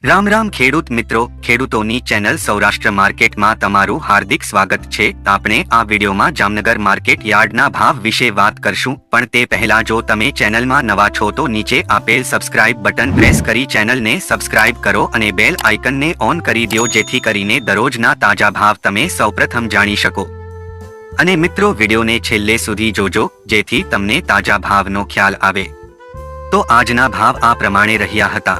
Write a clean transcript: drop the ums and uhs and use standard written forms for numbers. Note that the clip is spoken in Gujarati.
રામ રામ ખેડૂત મિત્રો, ખેડૂતોની ચેનલ સૌરાષ્ટ્ર માર્કેટમાં તમારું હાર્દિક સ્વાગત છે। આપણે આ વિડીયોમાં જામનગર માર્કેટ યાર્ડના ભાવ વિશે વાત કરશું, પણ તે પહેલા જો તમે ચેનલમાં નવા છો તો નીચે આપેલ સબસ્ક્રાઇબ બટન પ્રેસ કરી ચેનલને સબસ્ક્રાઇબ કરો અને બેલ આઇકનને ઓન કરી દો, જેથી કરીને દરરોજના તાજા ભાવ તમે સૌપ્રથમ જાણી શકો। અને મિત્રો, વિડીયોને છેલ્લે સુધી જોજો, જેથી તમને તાજા ભાવનો ખ્યાલ આવે। તો આજના ભાવ આ પ્રમાણે રહ્યા હતા।